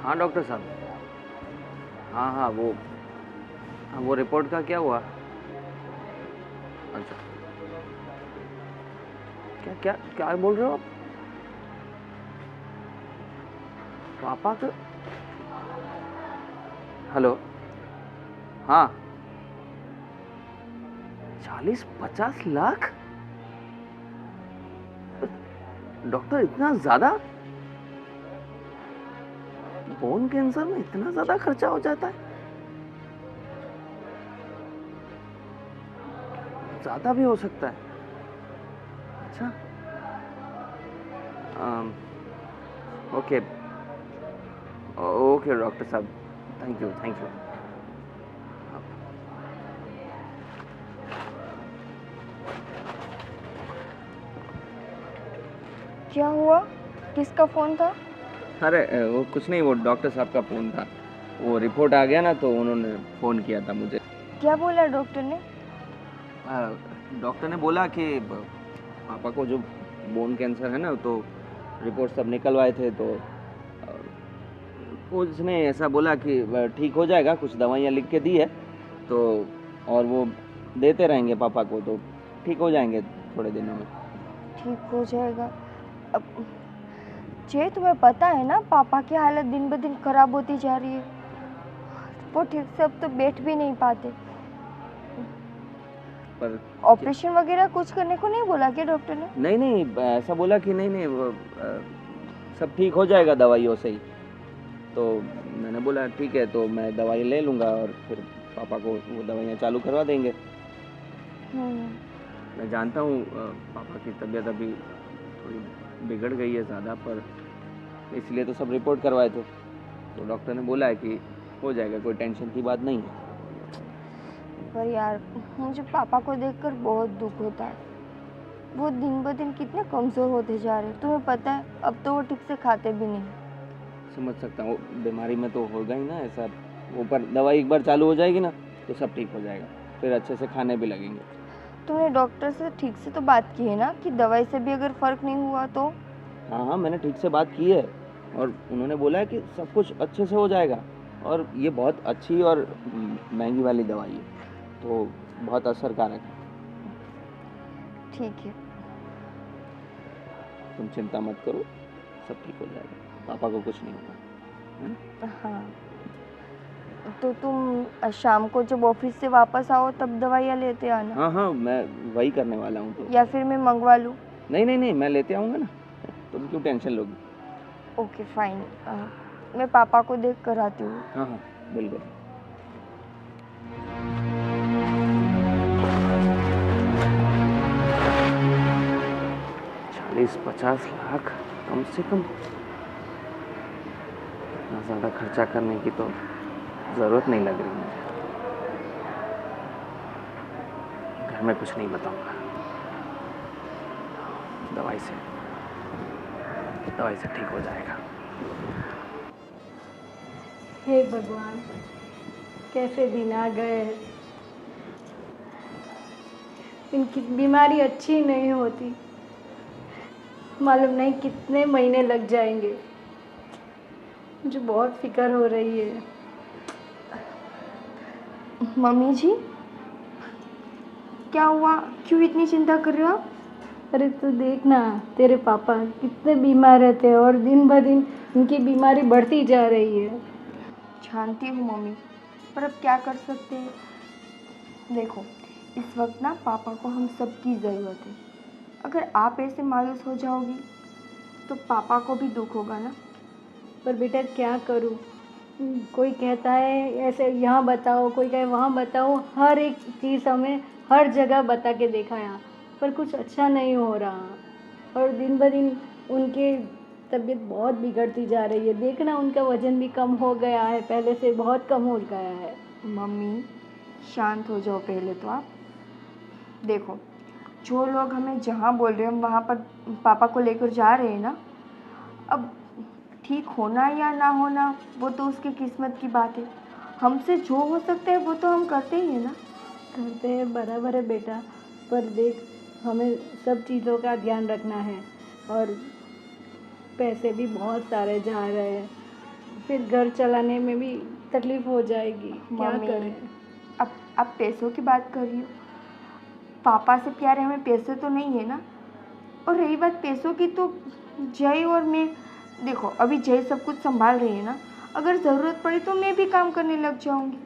हाँ डॉक्टर साहब। हाँ हाँ वो रिपोर्ट का क्या हुआ? अच्छा, क्या क्या क्या बोल रहे हो आप? पापा का? हेलो। हाँ, 40-50 लाख? डॉक्टर इतना ज्यादा? बोन कैंसर में इतना ज्यादा खर्चा हो जाता है? ज्यादा भी हो सकता है। अच्छा। अम, ओके ओके डॉक्टर साहब, थैंक यू थैंक यू। क्या हुआ? किसका फोन था? अरे वो कुछ नहीं, वो डॉक्टर साहब का फ़ोन था। वो रिपोर्ट आ गया ना तो उन्होंने फ़ोन किया था मुझे। क्या बोला डॉक्टर ने? डॉक्टर ने बोला कि पापा को जो बोन कैंसर है ना, तो रिपोर्ट सब निकलवाए थे, तो उसने ऐसा बोला कि ठीक हो जाएगा, कुछ दवाइयाँ लिख के दी है तो, और वो देते रहेंगे पापा को, तो ठीक हो जाएंगे थोड़े दिनों में। ठीक हो जाएगा। अब जे तुम्हें पता है ना पापा की हालत दिन ब दिन खराब होती जा रही है। वो ठीक से अब तो बैठ भी नहीं पाते। पर ऑपरेशन वगैरह कुछ करने को नहीं बोला क्या डॉक्टर ने? नहीं नहीं, ऐसा बोला कि नहीं नहीं, वो सब ठीक हो जाएगा दवाइयों से ही। तो मैंने बोला ठीक है, तो मैं दवाई ले लूँगा और फिर पापा को वो दवाइयाँ चालू करवा देंगे। मैं जानता हूँ पापा की तबीयत अभी थोड़ी बिगड़ गई है ज़्यादा, पर इसलिए तो सब रिपोर्ट करवाए थे, तो डॉक्टर ने बोला है कि हो जाएगा, कोई टेंशन की बात नहीं है। पर यार मुझे पापा को देखकर बहुत दुख होता है। वो दिन ब दिन कितने कमज़ोर होते जा रहे हैं, तुम्हें पता है अब तो वो ठीक से खाते भी नहीं। समझ सकता हूँ, बीमारी में तो होगा ही ना ऐसा। ऊपर दवाई एक बार चालू हो जाएगी ना तो सब ठीक हो जाएगा, फिर अच्छे से खाने भी लगेंगे। तुमने डॉक्टर से ठीक से तो बात की है ना कि दवाई से भी अगर फ़र्क नहीं हुआ तो? हाँ हाँ, मैंने ठीक से बात की है, और उन्होंने बोला है कि सब कुछ अच्छे से हो जाएगा, और ये बहुत अच्छी और महंगी वाली दवाई है, तो बहुत असरकारक है। ठीक है। तुम चिंता मत करो, सब ठीक हो जाएगा, पापा को कुछ नहीं होगा। हाँ, तो तुम शाम को जब ऑफिस से वापस आओ तब दवाइयाँ लेते आना। हाँ हाँ, मैं वही करने वाला हूँ। तो या फिर मैं मंगवा लूँ? नहीं नहीं नहीं, मैं लेते आऊँगा ना, तुम क्यों टेंशन लोगी। Okay fine. मैं पापा को देख कर आती हूँ। हाँ हाँ, बिल्कुल। 40-50 लाख कम से कम, इतना ज़्यादा खर्चा करने की तो ज़रूरत नहीं लग रही मुझे। घर में कुछ नहीं बताऊंगा, दवाई से ठीक हो जाएगा। हे भगवान, कैसे दिन आ गए। इनकी बीमारी अच्छी नहीं होती, मालूम नहीं कितने महीने लग जाएंगे। मुझे बहुत फिक्र हो रही है। मम्मी जी, क्या हुआ? क्यों इतनी चिंता कर रहे हो आप? अरे तो देख ना, तेरे पापा कितने बीमार रहते हैं और दिन ब दिन इनकी बीमारी बढ़ती जा रही है। जानती हूँ मम्मी, पर अब क्या कर सकते हैं। देखो, इस वक्त ना पापा को हम सबकी ज़रूरत है। अगर आप ऐसे मायूस हो जाओगी तो पापा को भी दुख होगा ना। पर बेटा क्या करूँ, कोई कहता है ऐसे यहाँ बताओ, कोई कहे वहाँ बताओ, हर एक चीज़ हमें हर जगह बता के देखा यहाँ, पर कुछ अच्छा नहीं हो रहा। और दिन ब दिन उनकी तबीयत बहुत बिगड़ती जा रही है। देखना उनका वज़न भी कम हो गया है, पहले से बहुत कम हो गया है। मम्मी शांत हो जाओ पहले तो आप। देखो, जो लोग हमें जहाँ बोल रहे हैं हम वहाँ पर पापा को लेकर जा रहे हैं ना। अब ठीक होना या ना होना वो तो उसकी किस्मत की बात है। हमसे जो हो सकता है वो तो हम करते ही हैं ना। करते हैं, बराबर है बेटा, पर देख हमें सब चीज़ों का ध्यान रखना है और पैसे भी बहुत सारे जा रहे हैं। फिर घर चलाने में भी तकलीफ हो जाएगी, क्या मम्मी, करें। अब पैसों की बात कर रही हो, पापा से प्यारे हमें पैसे तो नहीं है ना। और रही बात पैसों की, तो जय और मैं, देखो अभी जय सब कुछ संभाल रही है ना, अगर ज़रूरत पड़ी तो मैं भी काम करने लग जाऊंगी।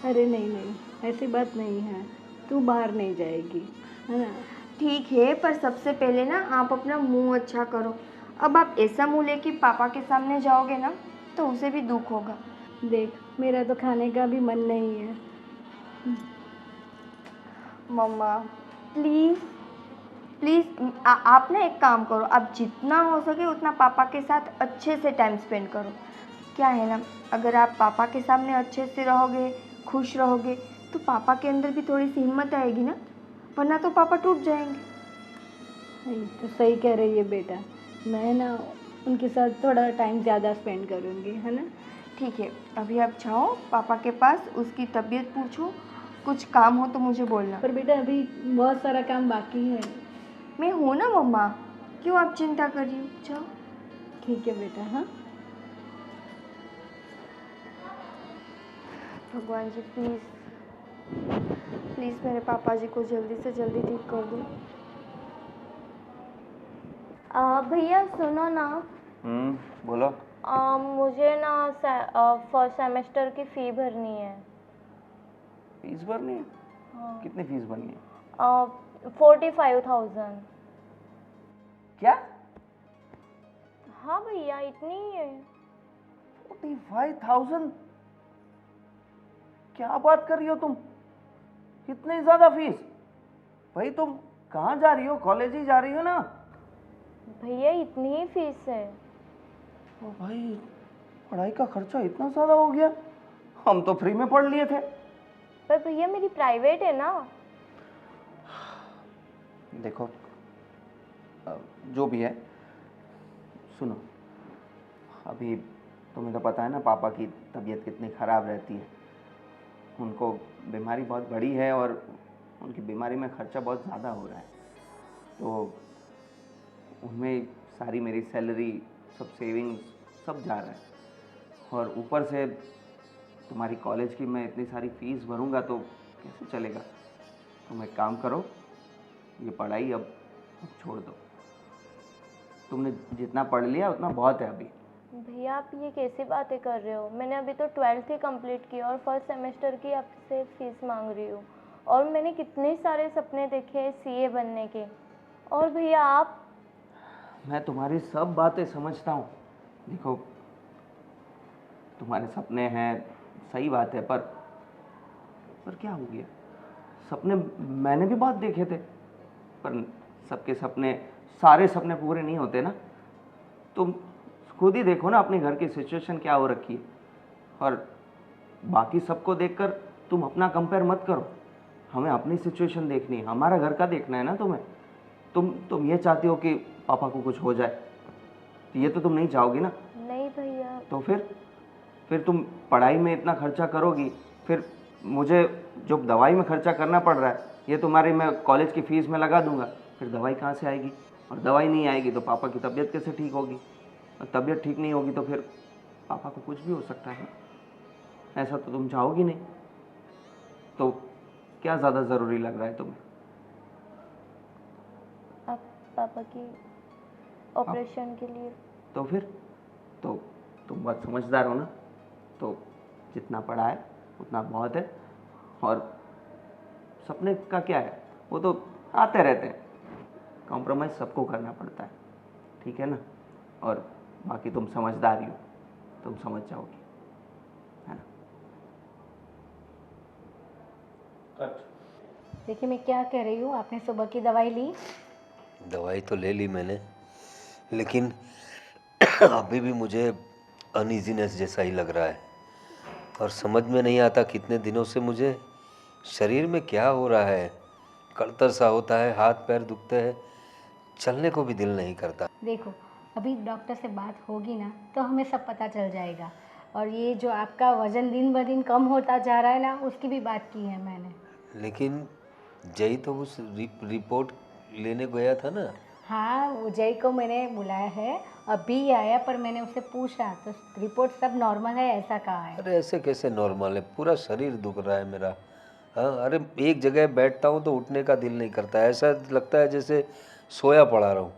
अरे नहीं नहीं, ऐसी बात नहीं है, तू बाहर नहीं जाएगी, है ना। ठीक है, पर सबसे पहले ना आप अपना मुंह अच्छा करो। अब आप ऐसा मुंह लेके पापा के सामने जाओगे ना, तो उसे भी दुख होगा। देख, मेरा तो खाने का भी मन नहीं है। मम्मा प्लीज़ प्लीज़, आप ना एक काम करो, आप जितना हो सके उतना पापा के साथ अच्छे से टाइम स्पेंड करो। क्या है ना, अगर आप पापा के सामने अच्छे से रहोगे, खुश रहोगे, तो पापा के अंदर भी थोड़ी सी हिम्मत आएगी ना, वरना तो पापा टूट जाएंगे। नहीं, तो सही कह रही है बेटा, मैं ना उनके साथ थोड़ा टाइम ज़्यादा स्पेंड करूँगी, है ना। ठीक है, अभी आप जाओ पापा के पास, उसकी तबीयत पूछो, कुछ काम हो तो मुझे बोलना। पर बेटा अभी बहुत सारा काम बाकी है। मैं हूँ ना मम्मा, क्यों आप चिंता कर रही हो, जाओ। ठीक है बेटा, हाँ। भगवान जी प्लीज़ प्लीज़ मेरे पापा जी को जल्दी से जल्दी ठीक कर दो। भैया सुनो ना, बोलो। मुझे ना फर्स्ट सेमेस्टर की फ़ी भरनी है। फीस भरनी है? हाँ। कितनी फीस भरनी है? 45,000। क्या? हाँ भैया, इतनी ही है। 45,000? क्या बात कर रही हो तुम? इतनी ज्यादा फीस? भाई तुम कहाँ जा रही हो? कॉलेज ही जा रही हो ना? भैया इतनी ही फीस है। ओ भाई, पढ़ाई का खर्चा इतना ज्यादा हो गया? हम तो फ्री में पढ़ लिए थे। पर भैया मेरी प्राइवेट है ना। देखो, जो भी है, सुनो, अभी तुम्हें तो पता है ना पापा की तबीयत कितनी ख़राब रहती है। उनको बीमारी बहुत बड़ी है और उनकी बीमारी में खर्चा बहुत ज़्यादा हो रहा है, तो उनमें सारी मेरी सैलरी, सब सेविंग्स, सब जा रहा है। और ऊपर से तुम्हारी कॉलेज की मैं इतनी सारी फ़ीस भरूंगा तो कैसे चलेगा? तुम एक काम करो, ये पढ़ाई अब छोड़ दो। तुमने जितना पढ़ लिया उतना बहुत है अभी। भैया आप ये कैसी बातें कर रहे हो? मैंने अभी तो 12th ही कंप्लीट की और फर्स्ट सेमेस्टर की आपसे फीस मांग रही हूँ। और मैंने कितने सारे सपने देखे हैं सीए बनने के। और भैया आप, मैं तुम्हारी सब बातें समझता हूँ। देखो, तुम्हारे सपने हैं, सही बात है, पर क्या हो गया? सपने मैंने भी बहुत देखे थे, पर सबके सपने, सारे सपने पूरे नहीं होते ना। तुम खुद ही देखो ना अपने घर की सिचुएशन क्या हो रखी है, और बाकी सबको देखकर तुम अपना कंपेयर मत करो। हमें अपनी सिचुएशन देखनी है, हमारा घर का देखना है ना तुम्हें। तुम ये चाहती हो कि पापा को कुछ हो जाए, तो ये तो तुम नहीं चाहोगी ना। नहीं भैया। तो फिर तुम पढ़ाई में इतना खर्चा करोगी, फिर मुझे जो दवाई में खर्चा करना पड़ रहा है ये तुम्हारी मैं कॉलेज की फ़ीस में लगा दूंगा, फिर दवाई कहाँ से आएगी? और दवाई नहीं आएगी तो पापा की तबीयत कैसे ठीक होगी? और तबीयत ठीक नहीं होगी तो फिर पापा को कुछ भी हो सकता है। ऐसा तो तुम चाहोगी नहीं। तो क्या ज़्यादा ज़रूरी लग रहा है तुम्हें? आप पापा की ऑपरेशन के लिए। तो फिर तो तुम बहुत समझदार हो ना, तो जितना पढ़ा है उतना बहुत है। और सपने का क्या है, वो तो आते रहते हैं, कॉम्प्रोमाइज़ सबको करना पड़ता है, ठीक है ना। और बाकी तुम समझदार ही हो, तुम समझ जाओगी, है ना। देखिए मैं क्या कह रही हूँ, आपने सुबह की दवाई ली? दवाई तो ले ली मैंने, लेकिन अभी भी मुझे अनईजीनेस जैसा ही लग रहा है और समझ में नहीं आता कितने दिनों से मुझे शरीर में क्या हो रहा है। कड़तर सा होता है, हाथ पैर दुखते हैं, चलने को भी दिल नहीं करता। देखो, अभी डॉक्टर से बात होगी ना तो हमें सब पता चल जाएगा। और ये जो आपका वज़न दिन ब दिन कम होता जा रहा है ना, उसकी भी बात की है मैंने। लेकिन जय तो उस रिपोर्ट लेने गया था ना। हाँ, उजय को मैंने बुलाया है, अभी आया, पर मैंने उससे पूछा तो रिपोर्ट सब नॉर्मल है ऐसा कहा है। अरे ऐसे कैसे नॉर्मल है, पूरा शरीर दुख रहा है मेरा। हाँ, अरे एक जगह बैठता हूँ तो उठने का दिल नहीं करता, ऐसा लगता है जैसे सोया पड़ा रहूँ।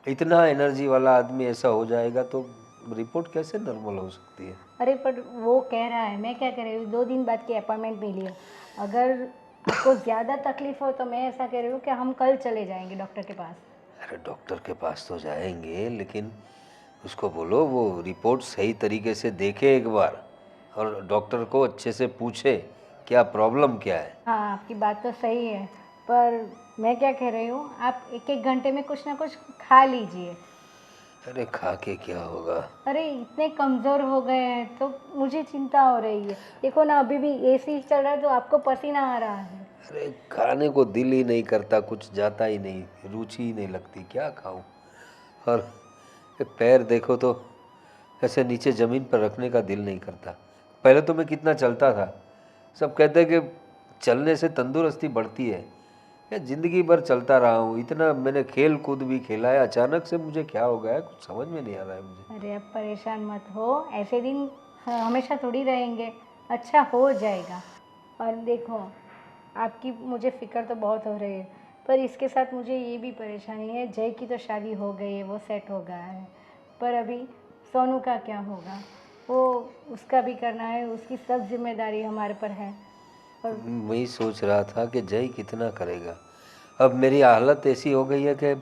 इतना एनर्जी वाला आदमी ऐसा हो जाएगा तो रिपोर्ट कैसे नॉर्मल हो सकती है? अरे पर वो कह रहा है, मैं क्या कह रही हूँ, 2 दिन बाद की अपॉइंटमेंट मिली है। अगर आपको ज़्यादा तकलीफ हो तो मैं ऐसा कह रही हूँ कि हम कल चले जाएंगे डॉक्टर के पास। अरे डॉक्टर के पास तो जाएंगे, लेकिन उसको बोलो वो रिपोर्ट सही तरीके से देखे एक बार, और डॉक्टर को अच्छे से पूछे क्या प्रॉब्लम क्या है। हाँ, आपकी बात तो सही है, पर मैं क्या कह रही हूँ, आप 1-1 घंटे में कुछ ना कुछ खा लीजिए। अरे खा के क्या होगा? अरे इतने कमज़ोर हो गए हैं तो मुझे चिंता हो रही है। देखो ना, अभी भी एसी चल रहा है तो आपको पसीना आ रहा है। अरे खाने को दिल ही नहीं करता, कुछ जाता ही नहीं, रुचि ही नहीं लगती, क्या खाऊं। और ये पैर देखो तो ऐसे नीचे ज़मीन पर रखने का दिल नहीं करता। पहले तो मैं कितना चलता था, सब कहते हैं कि चलने से तंदुरुस्ती बढ़ती है। या ज़िंदगी भर चलता रहा हूँ, इतना मैंने खेल कूद भी खेला है, अचानक से मुझे क्या हो गया है कुछ समझ में नहीं आ रहा है मुझे। अरे अब परेशान मत हो, ऐसे दिन हमेशा थोड़ी रहेंगे, अच्छा हो जाएगा। और देखो, आपकी मुझे फ़िक्र तो बहुत हो रही है, पर इसके साथ मुझे ये भी परेशानी है, जय की तो शादी हो गई है, वो सेट हो गया है, पर अभी सोनू का क्या होगा, वो उसका भी करना है, उसकी सब जिम्मेदारी हमारे पर है। और वही सोच रहा था कि जय कितना करेगा। अब मेरी हालत ऐसी हो गई है कि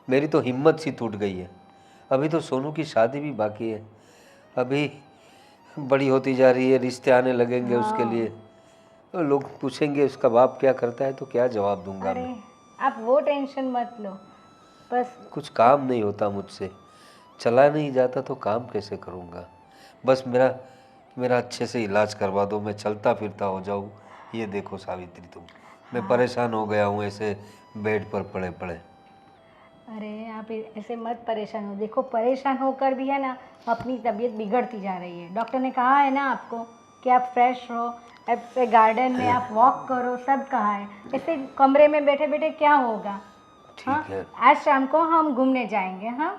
मेरी तो हिम्मत सी टूट गई है। अभी तो सोनू की शादी भी बाकी है, अभी बड़ी होती जा रही है, रिश्ते आने लगेंगे उसके लिए। हाँ, तो लोग पूछेंगे उसका बाप क्या करता है, तो क्या जवाब दूंगा अरे मैं? आप वो टेंशन मत लो, बस। कुछ काम नहीं होता मुझसे, चला नहीं जाता तो काम कैसे करूँगा? बस मेरा मेरा अच्छे से इलाज करवा दो, मैं चलता फिरता हो जाऊँ। ये देखो सावित्री तुम, मैं हाँ, परेशान हो गया हूँ ऐसे बेड पर पड़े पड़े। अरे आप ऐसे मत परेशान हो, देखो परेशान होकर भी है ना, अपनी तबीयत बिगड़ती जा रही है। डॉक्टर ने कहा है ना आपको कि आप फ्रेश रहो, ऐसे गार्डन में आप वॉक करो, सब कहा है। ऐसे कमरे में बैठे बैठे क्या होगा? हाँ, ठीक है। आज शाम को हम घूमने जाएंगे। हाँ,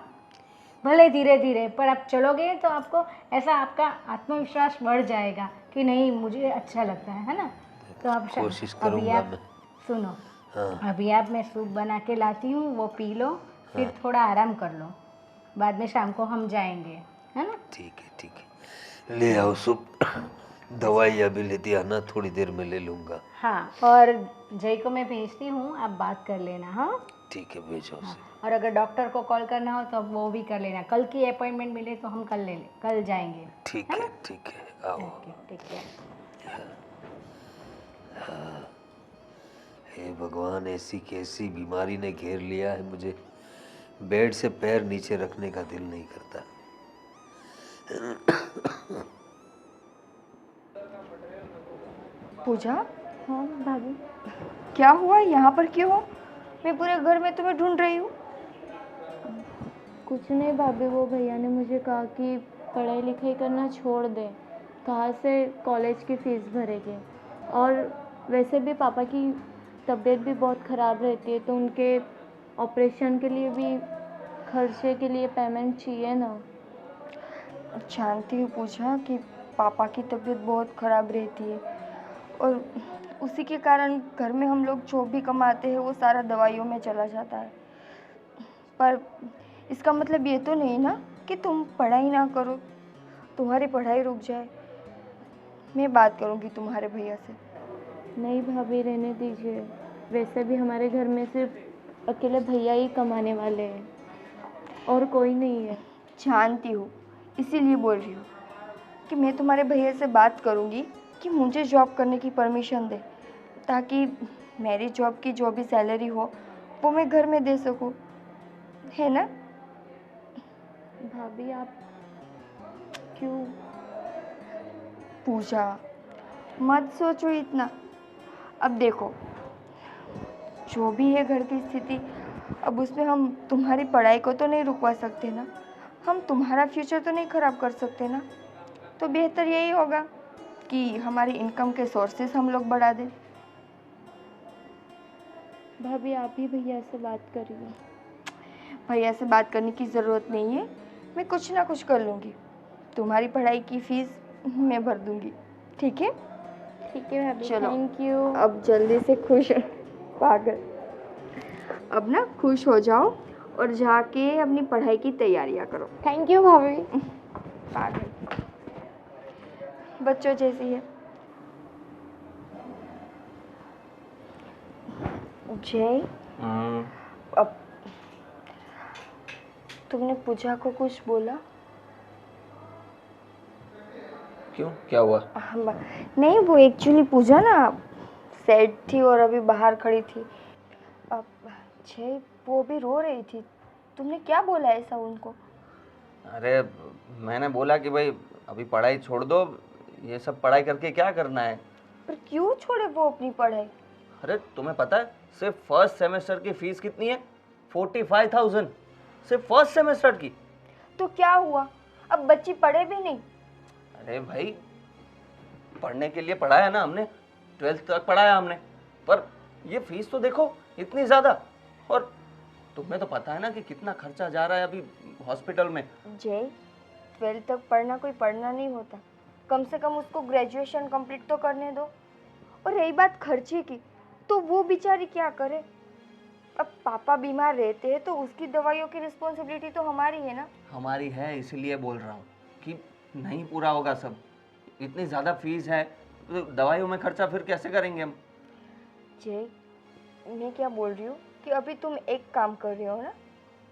भले धीरे धीरे, पर आप चलोगे तो आपको ऐसा आपका आत्मविश्वास बढ़ जाएगा कि नहीं, मुझे अच्छा लगता है ना। तो आप कोशिश अभी करूँगा आप मैं। सुनो, हाँ अभी आप मैं सूप बना के लाती हूँ, वो पी लो, फिर हाँ, थोड़ा आराम कर लो, बाद में शाम को हम जाएंगे, है ना। ठीक है ठीक है, ले आओ सूप। दवाई अभी लेती आना, थोड़ी देर में ले लूँगा। हाँ, और जय को मैं भेजती हूँ, आप बात कर लेना। हाँ, ठीक है, भेजो हाँ, उसे। और अगर डॉक्टर को कॉल करना हो तो वो भी कर लेना, कल की अपॉइंटमेंट मिले तो हम कल जाएंगे, है ना। ठीक है, आओ। ओके, ठीक है। हे भगवान, ऐसी कैसी बीमारी ने घेर लिया है मुझे, बेड से पैर नीचे रखने का दिल नहीं करता। पूजा, हाँ भाभी। क्या हुआ? यहाँ पर क्यों हो? मैं पूरे घर में तुम्हें ढूंढ रही हूँ। कुछ नहीं भाभी, वो भैया ने मुझे कहा कि पढ़ाई लिखाई करना छोड़ दे, कहाँ से कॉलेज की फ़ीस भरेंगे, और वैसे भी पापा की तबीयत भी बहुत ख़राब रहती है, तो उनके ऑपरेशन के लिए भी खर्चे के लिए पेमेंट चाहिए ना। जानती हूँ पूजा कि पापा की तबीयत बहुत ख़राब रहती है, और उसी के कारण घर में हम लोग जो भी कमाते हैं वो सारा दवाइयों में चला जाता है। पर इसका मतलब ये तो नहीं ना कि तुम पढ़ाई ना करो, तुम्हारी पढ़ाई रुक जाए। मैं बात करूँगी तुम्हारे भैया से। नहीं भाभी, रहने दीजिए, वैसे भी हमारे घर में सिर्फ अकेले भैया ही कमाने वाले हैं और कोई नहीं है। जानती हूँ, इसीलिए बोल रही हूँ कि मैं तुम्हारे भैया से बात करूँगी कि मुझे जॉब करने की परमिशन दे, ताकि मेरी जॉब की जो भी सैलरी हो वो मैं घर में दे सकूँ, है ना। भाभी आप क्यों? पूजा, मत सोचो इतना। अब देखो, जो भी है घर की स्थिति, अब उसमें हम तुम्हारी पढ़ाई को तो नहीं रुकवा सकते ना, हम तुम्हारा फ्यूचर तो नहीं ख़राब कर सकते ना। तो बेहतर यही होगा कि हमारी इनकम के सोर्सेस हम लोग बढ़ा दें। भाभी आप ही भैया से बात करिए। भैया से बात करने की ज़रूरत नहीं है, मैं कुछ ना कुछ कर लूँगी। तुम्हारी पढ़ाई की फ़ीस मैं भर दूँगी, ठीक है? ठीक है भाभी, चलो। Thank you. अब जल्दी से खुश पागल, अब ना खुश हो जाओ और जाके अपनी पढ़ाई की तैयारियां करो। थैंक यू भाभी। पागल बच्चों जैसी है। जय, अब तुमने पूजा को कुछ बोला? क्यों, क्या हुआ? नहीं, वो एक्चुअली पूजा ना सैड थी और अभी बाहर खड़ी थी। अब जय, वो भी रो रही थी, तुमने क्या बोला ऐसा उनको? अरे मैंने बोला कि भाई अभी पढ़ाई छोड़ दो, ये सब पढ़ाई करके क्या करना है। पर क्यों छोड़े वो अपनी पढ़ाई? अरे तुम्हें पता है सिर्फ फर्स्ट सेमेस्टर की फीस कितनी है? 45,000 सिर्फ फर्स्ट सेमेस्टर की। तो क्या हुआ, अब बच्ची पढ़े भी नहीं? अरे भाई पढ़ने के लिए पढ़ाया ना हमने, 12th तक पढ़ाया हमने, पर ये फीस तो देखो इतनी ज़्यादा। और तुम्हें तो पता है ना कि कितना खर्चा जा रहा है अभी हॉस्पिटल में। जय, 12th तक पढ़ना कोई पढ़ना नहीं होता, कम से कम उसको ग्रेजुएशन कंप्लीट तो करने दो। और रही बात खर्चे की, तो वो बेचारी क्या करे? अब पापा बीमार रहते हैं तो उसकी दवाइयों की रिस्पॉन्सिबिलिटी तो हमारी है ना। हमारी है, इसीलिए बोल रहा हूँ कि नहीं पूरा होगा सब। इतनी ज़्यादा फीस है तो दवाइयों में खर्चा फिर कैसे करेंगे हम? जय, मैं क्या बोल रही हूँ कि अभी तुम एक काम कर रहे हो ना,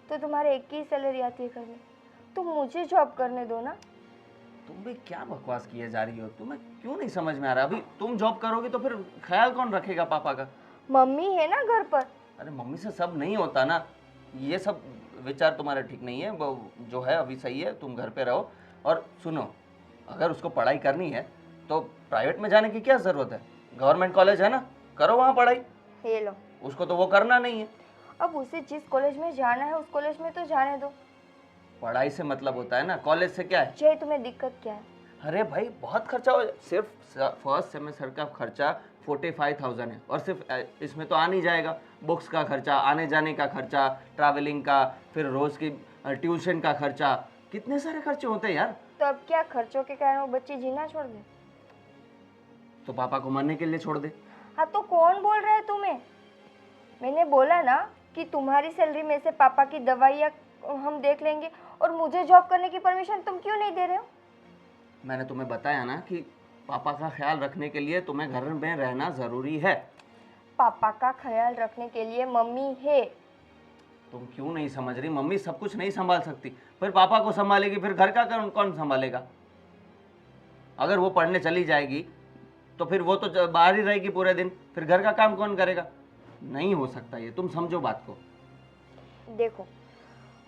तो तुम्हारे एक की सैलरी आती है करने, तो मुझे जॉब करने दो ना। तुम भी क्या बकवास किए जा रही हो? तुम्हें क्यों नहीं समझ में आ रहा? अभी तुम जॉब करोगी तो फिर ख्याल कौन रखेगा पापा का? मम्मी है ना घर पर। अरे मम्मी से सब नहीं होता ना, ये सब विचार तुम्हारे ठीक नहीं है। वो जो है अभी सही है, तुम घर पे रहो। और सुनो, अगर उसको पढ़ाई करनी है तो प्राइवेट में जाने की क्या ज़रूरत है? गवर्नमेंट कॉलेज है ना, करो वहाँ पढ़ाई। ये लो, उसको तो वो करना नहीं है। अब उसे जिस कॉलेज में जाना है उस कॉलेज में तो जाने दो। पढ़ाई से मतलब होता है ना, कॉलेज से क्या है? जय, तुम्हें दिक्कत क्या है? अरे भाई बहुत खर्चा हो, सिर्फ फर्स्ट सेमेस्टर का खर्चा 45,000 है। और सिर्फ इसमें तो आ नहीं जाएगा बुक्स का खर्चा, आने जाने का खर्चा, ट्रैवलिंग का, फिर रोज़ की ट्यूशन का खर्चा, कितने सारे खर्चे होते हैं यार। तो अब क्या, खर्चों के कारण वो बच्ची जीना छोड़ दे? तो पापा को मरने के लिए छोड़ दे। हाँ, तो कौन बोल रहा है तुम्हें? मैंने बोला ना कि तुम्हारी सैलरी में से पापा की दवाइयाँ हम देख लेंगे, और मुझे जॉब करने की परमिशन तुम क्यों नहीं दे रहे हो? मैंने तुम्हें बताया ना कि पापा का ख्याल रखने के लिए तुम्हें घर में रहना ज़रूरी है। पापा का ख्याल रखने के लिए मम्मी है। तुम क्यों नहीं समझ रही? मम्मी सब कुछ नहीं संभाल सकती, फिर पापा को संभालेगी, फिर घर का कौन संभालेगा? अगर वो पढ़ने चली जाएगी तो फिर वो तो बाहर ही रहेगी पूरे दिन, फिर घर का काम कौन करेगा? नहीं हो सकता ये, तुम समझो बात को। देखो,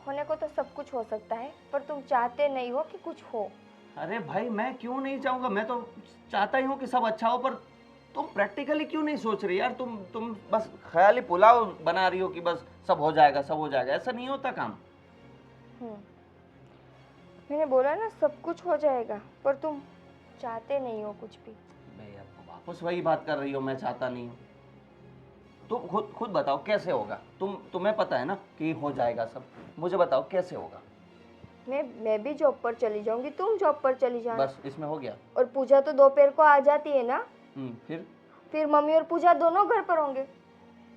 होने को तो सब कुछ हो सकता है, पर तुम चाहते नहीं हो कि कुछ हो। अरे भाई मैं क्यों नहीं चाहूँगा, मैं तो चाहता ही हूँ कि सब अच्छा हो, पर तुम प्रैक्टिकली क्यों नहीं सोच रही यार? तुम बस ख्याली पुलाव बना रही हो कि बस सब हो जाएगा, सब हो जाएगा। ऐसा नहीं होता काम। मैंने बोला ना सब कुछ हो जाएगा, पर तुम चाहते नहीं हो कुछ भी। मैं यार वापस वही बात कर रही हो, मैं चाहता नहीं हूँ। तुम खुद बताओ कैसे होगा? तुम्हें पता है ना कि हो जाएगा सब, मुझे बताओ कैसे होगा? मैं भी जॉब पर चली जाऊंगी, तुम जॉब पर चली जाना। बस इसमें हो गया। और पूजा तो दोपहर को आ जाती है ना। फिर मम्मी और पूजा दोनों घर पर होंगे।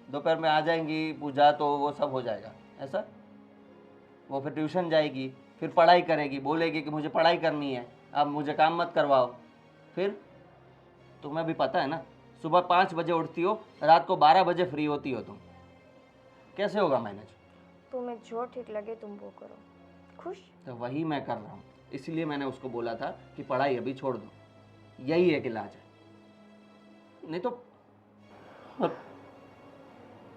दोपहर में आ जाएंगी पूजा, तो वो सब हो जाएगा ऐसा? वो फिर ट्यूशन जाएगी, फिर पढ़ाई करेगी, बोलेगी कि मुझे पढ़ाई करनी है, अब मुझे काम मत करवाओ। फिर तुम्हें भी पता है ना, सुबह 5 बजे उठती हो, रात को 12 बजे फ्री होती हो तुम। कैसे होगा मैनेज? तुम्हें जो ठीक लगे तुम वो करो। खुश? तो वही मैं कर रहा हूँ, इसलिए मैंने उसको बोला था कि पढ़ाई अभी छोड़ दो, यही एक इलाज है। नहीं तो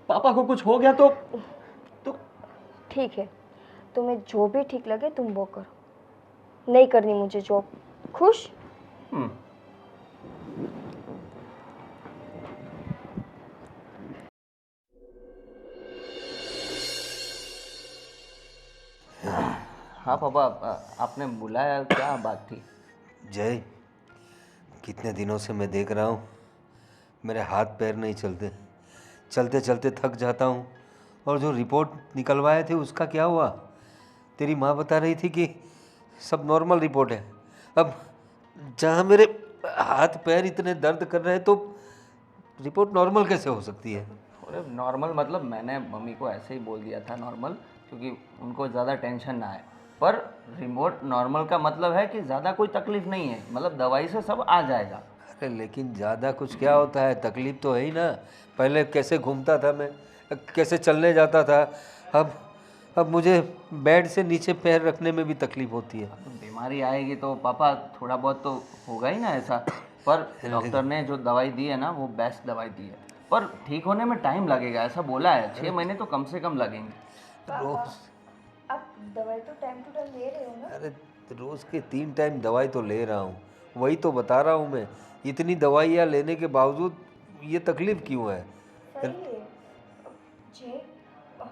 पापा को कुछ हो गया तो ठीक है, तुम्हें जो भी ठीक लगे तुम वो करो, नहीं करनी मुझे जॉब। खुश? हाँ पापा, आपने बुलाया, क्या बात थी? जय, कितने दिनों से मैं देख रहा हूँ मेरे हाथ पैर नहीं चलते, चलते चलते थक जाता हूँ और जो रिपोर्ट निकलवाए थे उसका क्या हुआ? तेरी माँ बता रही थी कि सब नॉर्मल रिपोर्ट है। अब जहाँ मेरे हाथ पैर इतने दर्द कर रहे हैं तो रिपोर्ट नॉर्मल कैसे हो सकती है? अरे नॉर्मल मतलब मैंने मम्मी को ऐसे ही बोल दिया था नॉर्मल, क्योंकि उनको ज़्यादा टेंशन ना आए। पर रिपोर्ट नॉर्मल का मतलब है कि ज़्यादा कोई तकलीफ नहीं है, मतलब दवाई से सब आ जाएगा। अरे लेकिन ज़्यादा कुछ क्या होता है, तकलीफ तो है ही ना। पहले कैसे घूमता था मैं, कैसे चलने जाता था, अब मुझे बेड से नीचे पैर रखने में भी तकलीफ होती है। अब बीमारी आएगी तो पापा थोड़ा बहुत तो होगा ही ना ऐसा। पर डॉक्टर ने जो दवाई दी है ना वो बेस्ट दवाई दी है, पर ठीक होने में टाइम लगेगा ऐसा बोला है, 6 महीने तो कम से कम लगेंगे। रोज आप दवाई तो टाइम टू टाइम ले रहे हो ना? अरे रोज़ के 3 टाइम दवाई तो ले रहा हूँ, वही तो बता रहा हूँ मैं। इतनी दवाइयाँ लेने के बावजूद ये तकलीफ क्यों है? सही है। जी,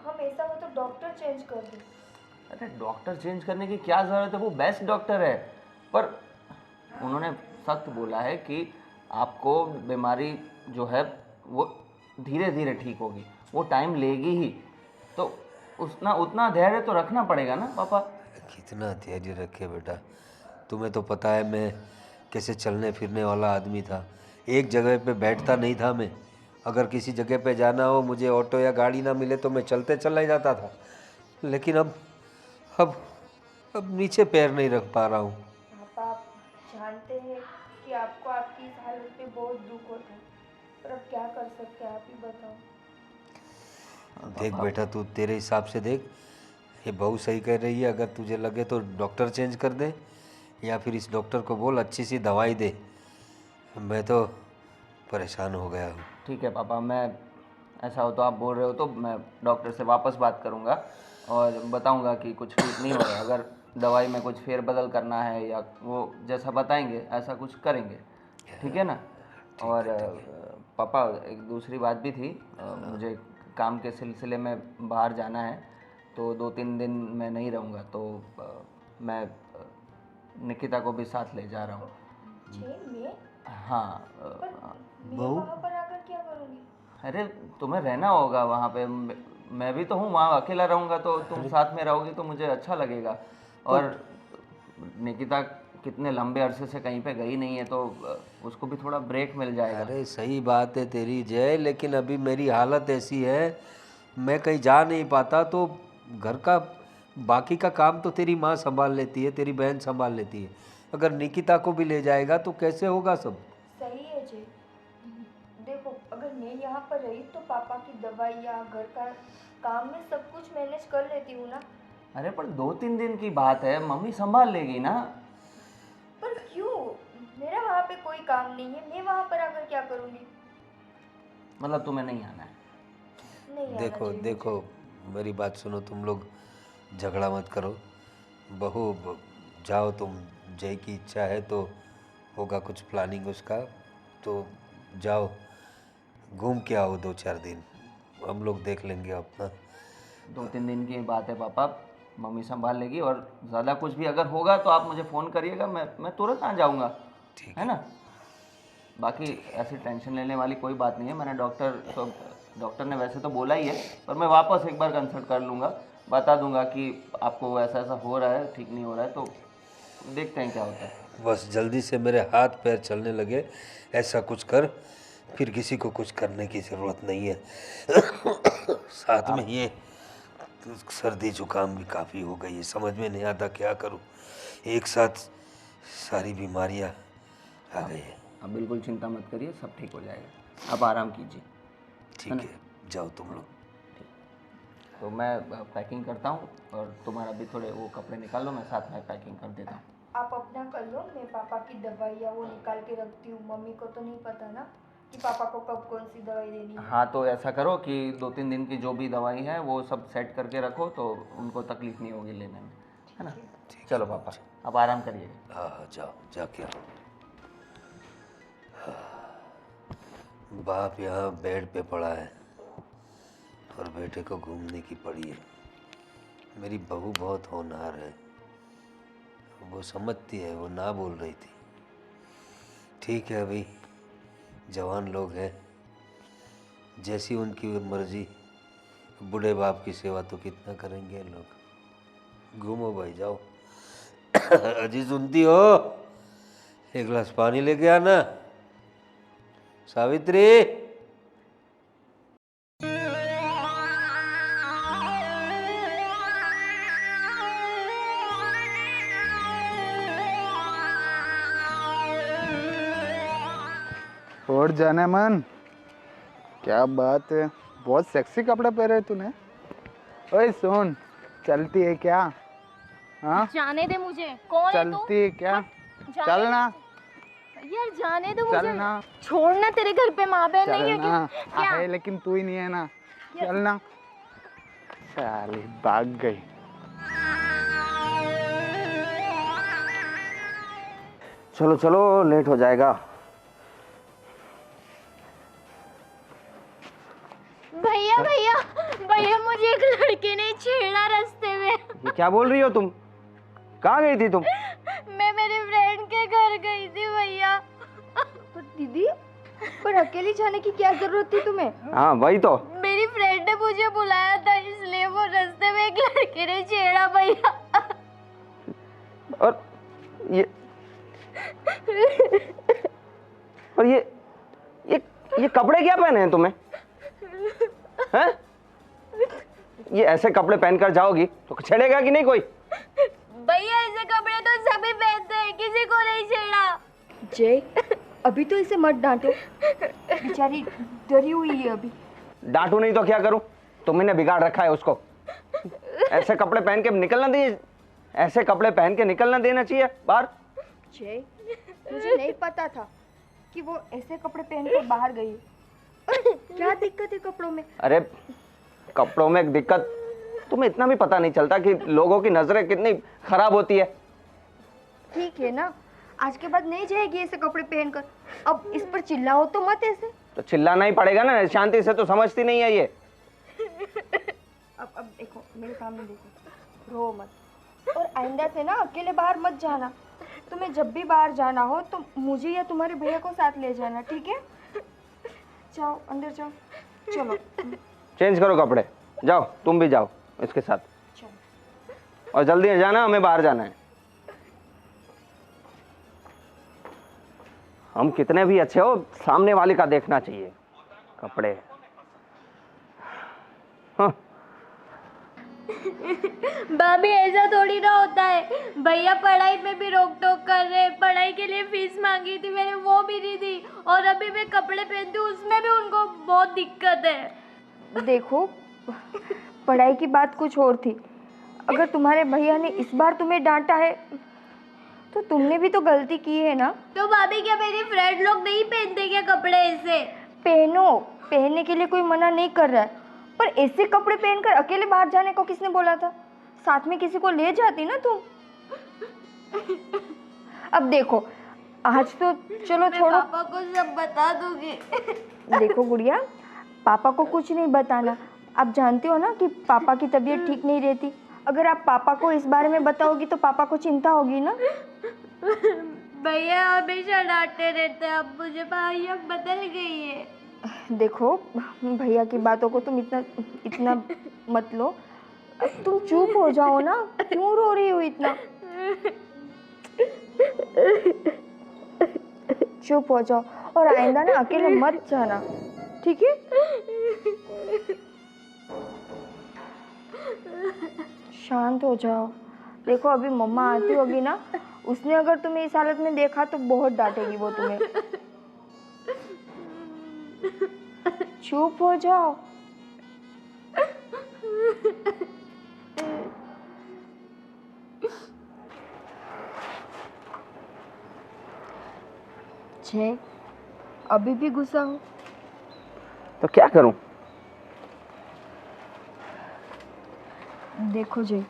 हम ऐसा हो तो डॉक्टर चेंज कर दो। अरे डॉक्टर चेंज करने की क्या ज़रूरत है, वो बेस्ट डॉक्टर है। पर उन्होंने सख्त बोला है कि आपको बीमारी जो है वो धीरे धीरे ठीक होगी, वो टाइम लेगी ही। तो उतना उतना धैर्य तो रखना पड़ेगा ना पापा। कितना धैर्य रखे बेटा, तुम्हें तो पता है मैं कैसे चलने फिरने वाला आदमी था। एक जगह पे बैठता नहीं था मैं। अगर किसी जगह पे जाना हो, मुझे ऑटो या गाड़ी ना मिले तो मैं चलते चला ही जाता था। लेकिन अब अब नीचे पैर नहीं रख पा रहा हूँ। पापा, आप जानते हैं कि आपको आपकी इस हालत पे बहुत दुख होता है, पर अब क्या कर सकते हैं, आप ही बताओ। देख बेटा, तू तेरे हिसाब से देख, ये बहू सही कह रही है। अगर तुझे लगे तो डॉक्टर चेंज कर दे, या फिर इस डॉक्टर को बोल अच्छी सी दवाई दे। मैं तो परेशान हो गया हूँ। ठीक है पापा, मैं ऐसा हो तो आप बोल रहे हो तो मैं डॉक्टर से वापस बात करूँगा और बताऊँगा कि कुछ ठीक नहीं हो रहा है। अगर दवाई में कुछ फेरबदल करना है या वो जैसा बताएंगे ऐसा कुछ करेंगे, ठीक है ना? और पापा एक दूसरी बात भी थी, मुझे काम के सिलसिले में बाहर जाना है, तो 2-3 दिन मैं नहीं रहूँगा, तो मैं निकिता को भी साथ ले जा रहा हूँ। जी मैं? हाँ पर मैं बहू? वहाँ पर आकर क्या करूँगी? अरे तुम्हें रहना होगा वहाँ पे, मैं भी तो हूँ वहाँ, अकेला रहूँगा तो तुम साथ में रहोगी तो मुझे अच्छा लगेगा। और निकिता कितने लंबे अरसे से कहीं पे गई नहीं है, तो उसको भी थोड़ा ब्रेक मिल जाएगा। अरे सही बात है तेरी जय, लेकिन अभी मेरी हालत ऐसी है, मैं कहीं जा नहीं पाता। तो घर का बाकी का काम तो तेरी माँ संभाल लेती है, तेरी बहन संभाल लेती है। अगर निकिता को भी ले जाएगा तो कैसे होगा सब? सही है जी। देखो, अगर मैं यहाँ पर रही तो पापा की दवाई या घर का काम में सब कुछ मैनेज कर लेती हूँ ना। अरे पर 2-3 दिन की बात है, मम्मी संभाल लेगी ना। पर क्यों? मेरा वहाँ पे कोई काम नहीं है, मैं वहाँ पर आकर क्या करूँगी? मतलब तुम्हें नहीं आना है? नहीं आना देखो चाहिए देखो, मुझे। मेरी बात सुनो, तुम लोग झगड़ा मत करो। बहू जाओ तुम, जय की इच्छा है तो होगा कुछ प्लानिंग उसका, तो जाओ घूम के आओ 2-4 दिन, हम लोग देख लेंगे अपना। 2-3 दिन की बात है पापा, मम्मी संभाल लेगी। और ज़्यादा कुछ भी अगर होगा तो आप मुझे फ़ोन करिएगा, मैं तुरंत आ जाऊँगा, ठीक है ना? बाकी ऐसी टेंशन लेने वाली कोई बात नहीं है। मैंने डॉक्टर ने वैसे तो बोला ही है, पर मैं वापस एक बार कंसल्ट कर लूँगा, बता दूँगा कि आपको ऐसा ऐसा हो रहा है, ठीक नहीं हो रहा है, तो देखते हैं क्या होता है। बस जल्दी से मेरे हाथ पैर चलने लगे, ऐसा कुछ कर, फिर किसी को कुछ करने की ज़रूरत नहीं है। साथ में ये सर्दी जुकाम भी काफ़ी हो गई है, समझ में नहीं आता क्या करूं। एक साथ सारी बीमारियां आ गई है। आप बिल्कुल चिंता मत करिए, सब ठीक हो जाएगा, आप आराम कीजिए। ठीक है, जाओ तुम लोग। तो मैं पैकिंग करता हूँ और तुम्हारा भी थोड़े वो कपड़े निकालो, मैं साथ में पैकिंग कर देता हूँ। आप अपना कर लो, मैं पापा की दवाई या वो निकाल के रखती हूँ। मम्मी को तो नहीं पता ना कि पापा को कब कौन सी दवाई देनी है। हाँ तो ऐसा करो कि 2-3 दिन की जो भी दवाई है वो सब सेट करके रखो, तो उनको तकलीफ नहीं होगी लेने में, है ना? चलो पापा, आप आराम करिएगा। हाँ जाओ, जाके आओ। बाप यहाँ बेड पे पड़ा है और बेटे को घूमने की पड़ी है। मेरी बहू बहुत होनहार है, वो समझती है, वो ना बोल रही थी। ठीक है, अभी जवान लोग हैं, जैसी उनकी मर्जी। बूढ़े बाप की सेवा तो कितना करेंगे लोग। घूमो भाई, जाओ। अजी सुनती हो? एक गिलास पानी लेके आना। सावित्री। और जाने मन, क्या बात है, बहुत सेक्सी कपड़े पहने तूने। ओए सुन, चलती है क्या? हाँ जाने दे मुझे, कौन है तू? चलती है क्या? जाने चलना यार, जाने दो मुझे। चलना छोड़ना, तेरे घर पे माँ बहन नहीं है चलना। क्या? है लेकिन तू ही नहीं है ना। चलना। साली भाग गई। चलो चलो, लेट हो जाएगा। भैया भैया भैया, मुझे एक लड़के ने छेड़ा रास्ते में। ये क्या बोल रही हो तुम? कहाँ गई थी तुम? मैं मेरे फ्रेंड के घर गई थी भैया। पर दीदी, पर अकेली जाने की क्या जरूरत थी तुम्हें? हाँ वही तो। मेरी फ्रेंड ने मुझे बुलाया था, इसलिए वो रास्ते में एक लड़के ने छेड़ा भैया। और ये और ये कपड़े क्या पहने हैं तुम्हें? हैं? ये ऐसे कपड़े पहनकर जाओगी तो छेड़ेगा कि नहीं कोई? भैया ऐसे कपड़े तो सभी पहनते हैं, किसी को नहीं छेड़ा। जय, अभी तो इसे मत डांटो, बेचारी डरी हुई है अभी। डांटू नहीं तो क्या करूं? तुमने बिगाड़ रखा है उसको। ऐसे कपड़े पहन के निकलना चाहिए, ऐसे कपड़े पहन के निकलना देना चाहिए बाहर। जय, मुझे नहीं पता था कि वो ऐसे कपड़े पहनकर बाहर गई। क्या दिक्कत है कपड़ों में? अरे कपड़ों में एक दिक्कत, तुम्हें इतना भी पता नहीं चलता कि लोगों की नजरें कितनी खराब होती है। ठीक है ना, आज के बाद नहीं जाएगी ऐसे कपड़े पहनकर। अब इस पर चिल्लाओ तो मत ऐसे। तो चिल्लाना ही पड़ेगा ना, शांति से तो समझती नहीं है ये। अब देखो, मेरे सामने देखो, रो मत। और आइंदा से ना अकेले बाहर मत जाना। तुम्हें जब भी बाहर जाना हो तो मुझे या तुम्हारे भैया को साथ ले जाना, ठीक है? जाओ अंदर जाओ, चलो। चेंज करो कपड़े, जाओ तुम भी जाओ इसके साथ। चलो। और जल्दी जाना, हमें बाहर जाना है। हम कितने भी अच्छे हो, सामने वाले का देखना चाहिए कपड़े। हाँ। भाभी ऐसा थोड़ी ना होता है, भैया पढ़ाई में भी रोक टोक कर रहे हैं। पढ़ाई के लिए फीस मांगी थी मैंने, वो भी नहीं दी, और अभी मैं कपड़े पहनती हूँ उसमें भी उनको बहुत दिक्कत है। देखो, पढ़ाई की बात कुछ और थी। अगर तुम्हारे भैया ने इस बार तुम्हें डांटा है तो तुमने भी तो गलती की है ना। तो भाभी, क्या मेरी फ्रेंड लोग नहीं पहनते क्या कपड़े ऐसे? पहनो, पहनने के लिए कोई मना नहीं कर रहा है, पर ऐसे कपड़े पहनकर अकेले बाहर जाने को किसने बोला था? साथ में किसी को ले जाती ना तुम। अब देखो, आज तो चलो छोड़ो। पापा को सब बता दूंगी। देखो गुड़िया, पापा को कुछ नहीं बताना। आप जानते हो ना कि पापा की तबीयत ठीक नहीं रहती। अगर आप पापा को इस बारे में बताओगी तो पापा को चिंता होगी ना। भैया हमेशा डांटते रहते हैं, अब मुझे भैया बदल गई है। देखो, भैया की बातों को तुम इतना मत लो। अब तुम चुप हो जाओ ना, क्यों रो रही हो इतना? चुप हो जाओ और आइंदा ना अकेले मत जाना, ठीक है? शांत हो जाओ। देखो, अभी मम्मा आती होगी ना, उसने अगर तुम्हें इस हालत में देखा तो बहुत डांटेगी वो तुम्हें। चुप हो जाओ। छे, अभी भी गुस्सा हो? तो क्या करूं? देखो जय,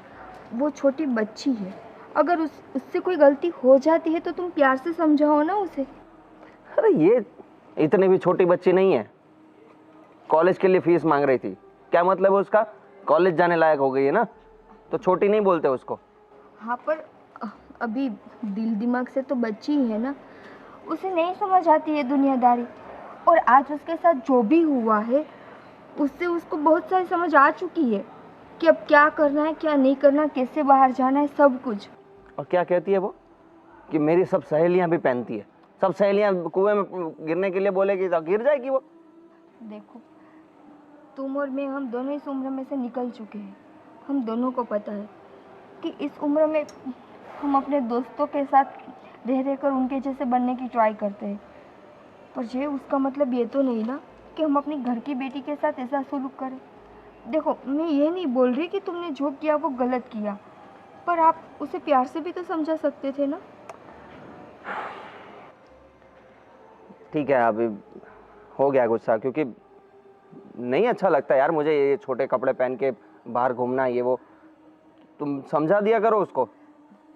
वो छोटी बच्ची है। अगर उससे कोई गलती हो जाती है तो तुम प्यार से समझाओ ना उसे। अरे ये इतनी भी छोटी बच्ची नहीं है। कॉलेज के लिए फीस मांग रही थी, क्या मतलब है उसका? कॉलेज जाने लायक हो गई है ना, तो छोटी नहीं बोलते उसको। हाँ, पर अभी दिल दिमाग से तो बच्ची ही है ना, उसे नहीं समझ आती है दुनियादारी। और आज उसके साथ जो भी हुआ है उससे उसको बहुत सारी समझ आ चुकी है कि अब क्या करना है, क्या नहीं करना, कैसे बाहर जाना है, सब कुछ। और क्या कहती है वो कि मेरी सब सहेलियां भी पहनती है, सब सहेलियां कुएं में गिरने के लिए बोलेगी तो गिर जाएगी वो। देखो, तुम और मैं, हम दोनों इस उम्र में से निकल चुके हैं। हम दोनों को पता है कि इस उम्र में हम अपने दोस्तों के साथ रह रहकर उनके जैसे बनने की ट्राई करते हैं, पर ये उसका मतलब ये तो नहीं ना कि हम अपनी घर की बेटी के साथ ऐसा सलूक करें। देखो, मैं ये नहीं बोल रही कि तुमने जो किया वो गलत किया, पर आप उसे प्यार से भी तो समझा सकते थे ना। ठीक है, अभी हो गया गुस्सा, क्योंकि नहीं अच्छा लगता यार मुझे ये छोटे कपड़े पहन के बाहर घूमना, ये वो। तुम समझा दिया करो उसको,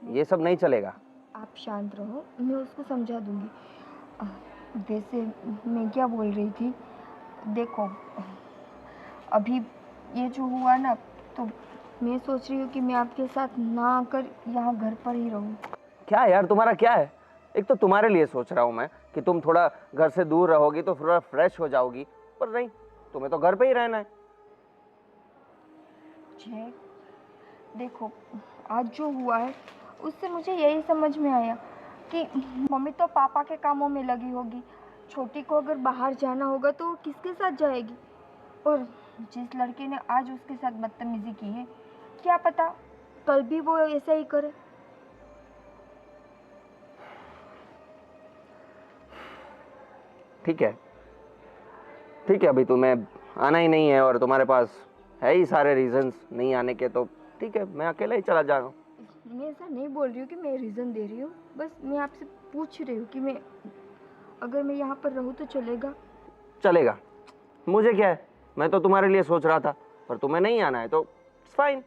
ये सब नहीं चलेगा। आप शांत रहो, मैं उसको समझा दूंगी। वैसे मैं क्या बोल रही थी, देखो अभी ये जो हुआ ना, तो मैं सोच रही हूँ कि मैं आपके साथ ना आकर यहाँ घर पर ही रहूँ। क्या यार तुम्हारा क्या है? एक तो तुम्हारे लिए सोच रहा हूँ मैं कि तुम थोड़ा घर से दूर रहोगी तो थोड़ा फ्रेश हो जाओगी, पर नहीं, तुम्हें तो घर पे ही रहना है। जय, देखो आज जो हुआ है उससे मुझे यही समझ में आया कि मम्मी तो पापा के कामों में लगी होगी, छोटी को अगर बाहर जाना होगा तो वो किसके साथ जाएगी। और जिस लड़के ने आज उसके साथ बदतमीजी की है, क्या पता कल भी वो ऐसा ही करे। ठीक है, ठीक है, अभी तुम्हें आना ही नहीं है और तुम्हारे पास है ही सारे रीजंस नहीं आने के, तो ठीक है, मैं अकेला ही चला जा रहा हूँ। मैं ऐसा नहीं बोल रही हूँ कि मैं रीज़न दे रही हूँ, बस मैं आपसे पूछ रही हूँ कि मैं अगर मैं यहाँ पर रहूँ तो चलेगा? चलेगा, मुझे क्या है, मैं तो तुम्हारे लिए सोच रहा था, पर तुम्हें नहीं आना है तो इट्स फाइन।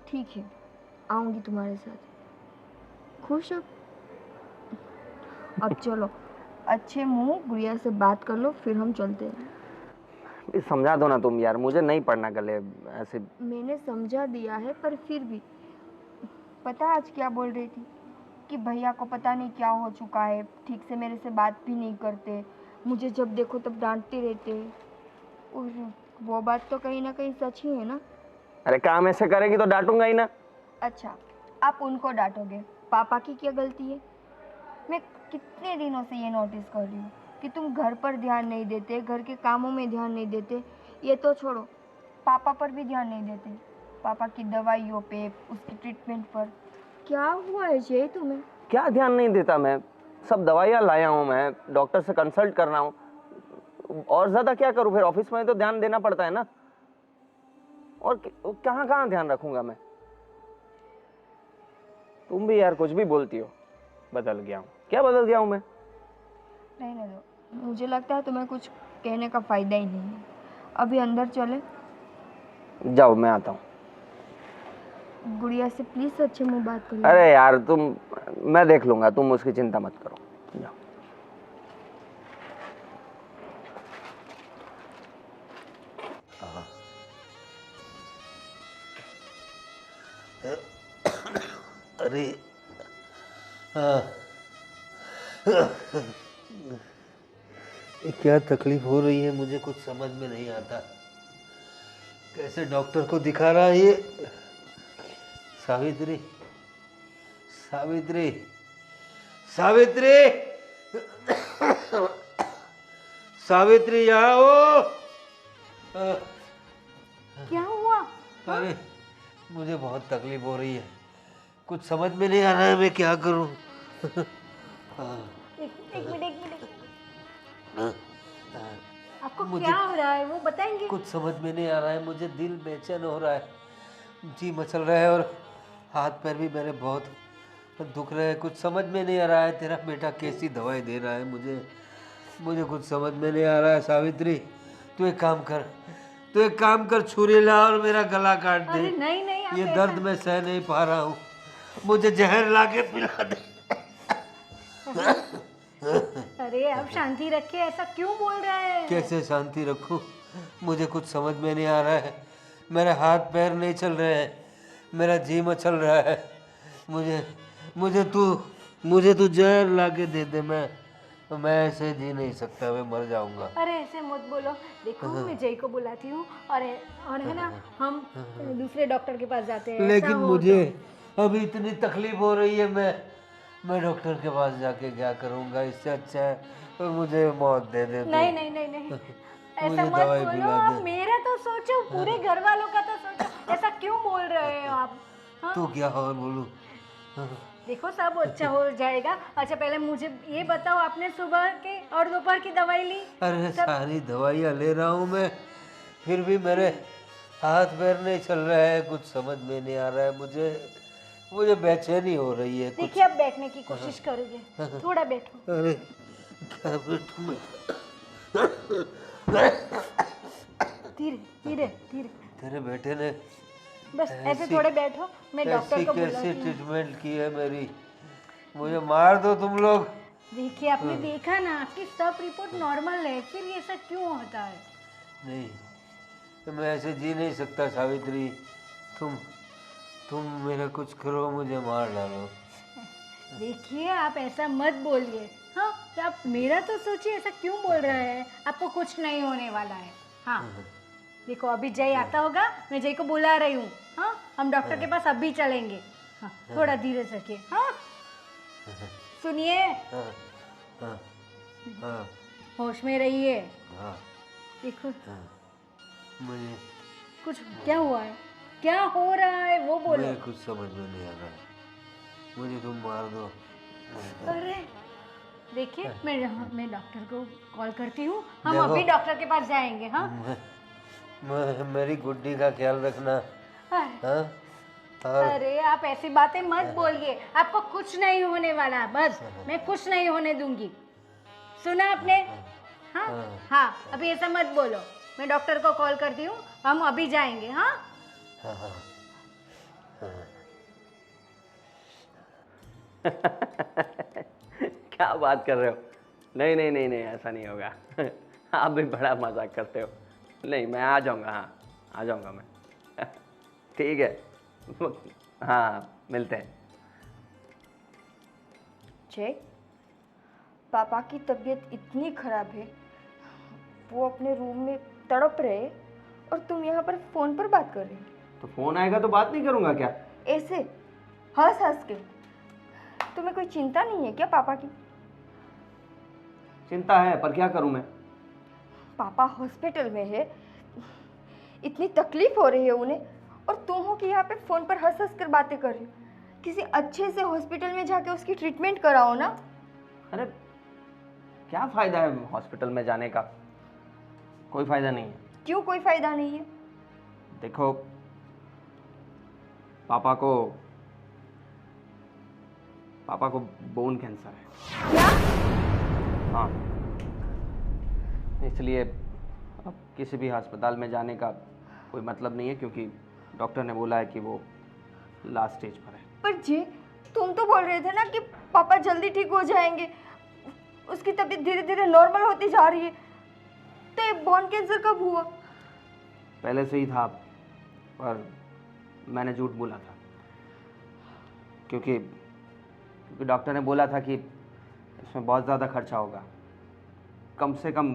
ठीक है, आऊँगी तुम्हारे साथ। खुश हो? अब चलो, अच्छे मुंह गुड़िया से बात कर लो, फिर हम चलते हैं। समझा दो ना तुम यार, मुझे नहीं पढ़ना गले ऐसे। मैंने समझा दिया है, पर फिर भी पता आज क्या बोल रही थी कि भैया को पता नहीं क्या हो चुका है, ठीक से मेरे से बात भी नहीं करते, मुझे जब देखो तब डांटते रहते। और वो बात तो कहीं ना कहीं सच ही है ना। अरे काम ऐसे करेगी तो डांटूंगा ही ना। अच्छा, आप उनको डांटोगे, पापा की क्या गलती है? मैं कितने दिनों से ये नोटिस कर रही हूँ कि तुम घर पर ध्यान नहीं देते, घर के कामों में ध्यान नहीं देते, ये तो छोड़ो पापा पर भी ध्यान नहीं देते, पापा की दवाइयों पे, उसकी ट्रीटमेंट पर। क्या हुआ है जय तुम्हें? क्या ध्यान नहीं देता मैं? सब दवाइयाँ लाया हूँ मैं, डॉक्टर से कंसल्ट कर रहा हूँ, और ज्यादा क्या करूँ? फिर ऑफिस में तो ध्यान देना पड़ता है ना, और कहाँ कहाँ ध्यान रखूंगा मैं? तुम भी यार कुछ भी बोलती हो। बदल गया हूँ? क्या बदल गया हूँ मैं? रहने दो, मुझे लगता है तुम्हें कुछ कहने का फायदा ही नहीं है। अभी अंदर चले। जाओ, मैं आता हूँ। गुड़िया से प्लीज अच्छे मुंह बात करो। अरे यार तुम, मैं देख लूंगा, तुम उसकी चिंता मत करो, जाओ। अरे हाँ, ये क्या तकलीफ हो रही है मुझे कुछ समझ में नहीं आता। कैसे डॉक्टर को दिखा रहा है ये? सावित्री, सावित्री, सावित्री, सावित्री, यहाँ हो। क्या हुआ? अरे मुझे बहुत तकलीफ हो रही है, कुछ समझ में नहीं आ रहा है मैं क्या करूं। एक मिनट आपको क्या हो रहा है वो बताएंगे? कुछ समझ में नहीं आ रहा है मुझे, दिल बेचैन हो रहा है, जी मचल रहा है, और हाथ पैर भी मेरे बहुत दुख रहे हैं। कुछ समझ में नहीं आ रहा है तेरा बेटा कैसी दवाई दे रहा है मुझे कुछ समझ में नहीं आ रहा है। सावित्री, तू एक काम कर, तू एक काम कर, छुरी ला और मेरा गला काट दे। अरे नहीं नहीं, आप ये ऐसा- दर्द मैं सह नहीं पा रहा हूँ, मुझे जहर ला के पिला दे। अरे आप शांति रखिए, ऐसा क्यों बोल रहे हैं? कैसे शांति रखूं? मुझे कुछ समझ में नहीं आ रहा है, मेरे हाथ पैर नहीं चल रहे हैं, मेरा जी मचल रहा है। मुझे तू जहर ला के दे दे, मैं मैं ऐसे जी नहीं सकता, मैं मर जाऊंगा। अरे ऐसे मत बोलो, देखो मैं जय को बुलाती हूँ और है ना हम दूसरे डॉक्टर के पास जाते हैं। लेकिन ऐसा हो मुझे अभी इतनी तकलीफ हो रही है, मैं डॉक्टर के पास जाके क्या करूंगा? इससे अच्छा है तो मुझे मौत दे दे। नहीं नहीं नहीं नहीं, ऐसा मुझे मत दवाई बोलो पिला आप, दे। मेरा तो सोचो, पूरे घर वालों का तो सोचो, ऐसा क्यों बोल रहे हो आप? हाँ तो क्या और बोलूं? देखो सब अच्छा हो जाएगा। अच्छा पहले मुझे ये बताओ, आपने सुबह के और दोपहर की दवाई ली? अरे सब सारी दवाइयाँ ले रहा हूँ मैं, फिर भी मेरे हाथ पैर नहीं चल रहे हैं, कुछ समझ में नहीं आ रहा है मुझे बेचैनी हो रही है कुछ। देखिए, आप बैठने की कोशिश करोगे, थोड़ा बैठो। अरे क्या बैठूं मैं? धीरे धीरे धीरे, तेरे बेटे ने बस ऐसे ऐसी- थोड़े बैठो, मैं डॉक्टर को कैसी बुलाती हूँ। ट्रीटमेंट की है मेरी, मुझे मार दो तुम लोग। देखिए आपने देखा ना, आपकी सब रिपोर्ट नॉर्मल है, फिर ये सब क्यों होता है? नहीं, तो मैं ऐसे जी नहीं सकता सावित्री। तुम मेरा कुछ करो, मुझे मार डालो। देखिए आप ऐसा मत बोलिए। हाँ आप मेरा तो सोचिए, ऐसा क्यों बोल रहे हैं? आपको कुछ नहीं होने वाला है। हाँ देखो, अभी जय आता होगा, मैं जय को बुला रही हूँ। हाँ हम डॉक्टर के पास अभी चलेंगे। हाँ थोड़ा धीरे से रखिए। हाँ सुनिए, हाँ हाँ हाँ होश में रहिए। हाँ देखो हाँ। मुझे कुछ क्या हुआ है, क्या हो रहा है वो बोलो। मुझे कुछ समझ में नहीं आ रहा है, मुझे तुम मार दो। अरे देखिए, मैं डॉक्टर को कॉल करती हूँ, हम देखो, अभी डॉक्टर के पास जाएंगे। हाँ मेरी गुड्डी का ख्याल रखना। हाँ और अरे आप ऐसी बातें मत बोलिए, आपको कुछ नहीं होने वाला, बस मैं कुछ नहीं होने दूंगी। सुना आपने? हाँ हाँ अभी ऐसा मत बोलो, मैं डॉक्टर को कॉल करती हूँ, हम अभी जाएंगे। हाँ हाँ हाँ क्या बात कर रहे हो? नहीं नहीं नहीं नहीं, ऐसा नहीं होगा। आप भी बड़ा मजाक करते हो। नहीं, मैं आ जाऊंगा। हाँ आ जाऊंगा मैं। ठीक है। हाँ मिलते हैं। जय, पापा की तबीयत इतनी खराब है, वो अपने रूम में तड़प रहे और तुम यहाँ पर फोन पर बात कर रहे हो। तो फोन आएगा तो बात नहीं करूंगा क्या? ऐसे हंस हंस के। तुम्हें कोई चिंता नहीं है क्या पापा की? चिंता है, पर क्या करूं मैं? पापा हॉस्पिटल में है, इतनी तकलीफ हो रही है उन्हें, और तुम हो कि यहाँ पे फोन पर हंस हंस कर बातें कर रही हो। किसी अच्छे से हॉस्पिटल में जाके उसकी ट्रीटमेंट कराओ ना। अरे क्या फायदा है हॉस्पिटल में जाने का? कोई फायदा नहीं है। क्यों कोई फायदा नहीं है? देखो, पापा को बोन कैंसर है। क्या? हाँ, इसलिए अब किसी भी अस्पताल में जाने का कोई मतलब नहीं है, क्योंकि डॉक्टर ने बोला है कि वो लास्ट स्टेज पर है। पर जी, तुम तो बोल रहे थे ना कि पापा जल्दी ठीक हो जाएंगे, उसकी तबीयत धीरे धीरे नॉर्मल होती जा रही है। तो ये बोन कैंसर कब हुआ? पहले से ही था, पर मैंने झूठ बोला था, क्योंकि डॉक्टर ने बोला था कि इसमें बहुत ज़्यादा खर्चा होगा, कम से कम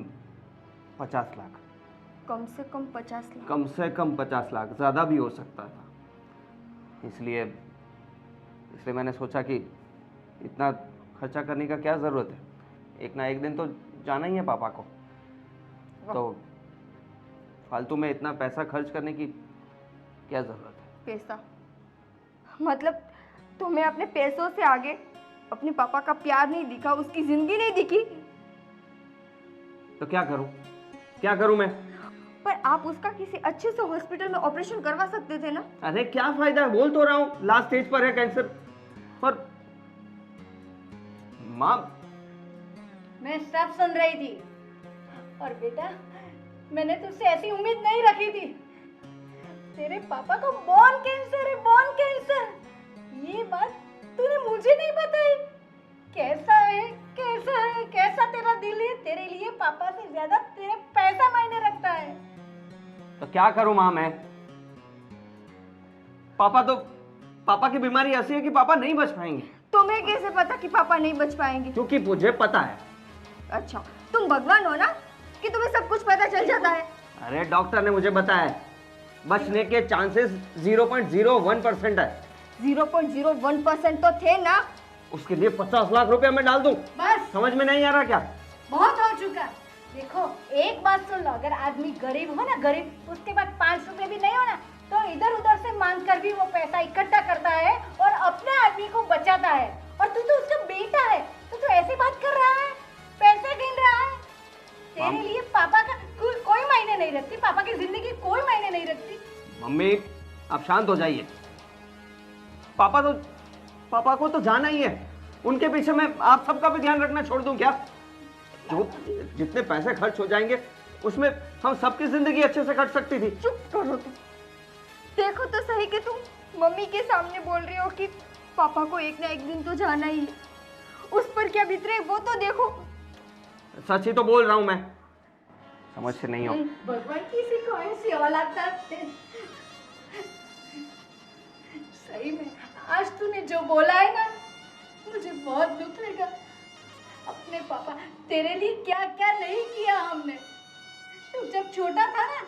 50 लाख। कम से कम 50 लाख? कम से कम 50 लाख, ज़्यादा भी हो सकता था। इसलिए मैंने सोचा कि इतना खर्चा करने का क्या ज़रूरत है, एक ना एक दिन तो जाना ही है पापा को, तो फालतू में इतना पैसा खर्च करने की क्या ज़रूरत है? पैसा? मतलब तुम्हें अपने पैसों से आगे अपने पापा का प्यार नहीं दिखा, उसकी जिंदगी नहीं दिखी? तो क्या करूं मैं? पर आप उसका किसी अच्छे से हॉस्पिटल में ऑपरेशन करवा सकते थे ना। अरे क्या फायदा है, बोल तो रहा हूँ लास्ट स्टेज पर है कैंसर। पर माँ, मैं सब सुन रही थी, और बेटा मैंने तुझसे ऐसी उम्मीद नहीं रखी थी। तेरे पापा को बोन कैंसर है, बोन कैंसर। ये बात तूने मुझे नहीं बताई। कैसा है, कैसा है, कैसा तेरा दिल है, तेरे लिए पापा से ज्यादा तेरे पैसा मायने रखता है। तो क्या करूं माँ मैं? पापा की बीमारी ऐसी है कि पापा नहीं बच पाएंगे। तुम्हें कैसे पता कि पापा नहीं बच पाएंगे? क्योंकि मुझे पता है। अच्छा, तुम भगवान हो ना कि तुम्हें सब कुछ पता चल जाता है। अरे डॉक्टर ने मुझे बताया बचने के चांसेस 0.01% है। 0.01% तो थे ना। उसके लिए 50 लाख रुपए मैं डाल दूं? बस समझ में नहीं आ रहा क्या? बहुत हो चुका। देखो एक बात सुन लो, अगर आदमी गरीब हो ना, गरीब, उसके बाद 5 रुपए भी नहीं हो ना, तो इधर उधर से मांग कर भी वो पैसा इकट्ठा करता है और अपने आदमी को बचाता है। और तू तो उसका बेटा है, तो तू ऐसी बात कर रहा है, पैसे गिन रहा है। तेरे लिए पापा का कोई मायने नहीं रखती, पापा की जिंदगी कोई मायने नहीं रखती। मम्मी आप शांत हो जाइए। पापा को तो जाना ही है, उनके पीछे मैं आप सबका भी ध्यान रखना छोड़ दूं क्या? जो जितने पैसे खर्च हो जाएंगे उसमें हम सबकी जिंदगी अच्छे से कट सकती थी। चुप करो तुम। देखो तो सही कि तुम मम्मी के सामने बोल रही हो कि पापा को एक ना एक दिन तो जाना ही है। उस पर क्या बीत रहे वो तो देखो। सच ही तो बोल रहा हूं मैं, समझते नहीं हो। भगवान किसी को ऐसी औलाद ना दे। सही में आज तूने जो बोला है ना, मुझे बहुत दुख लगा। अपने पापा तेरे लिए क्या क्या नहीं किया हमने। तू जब छोटा था ना,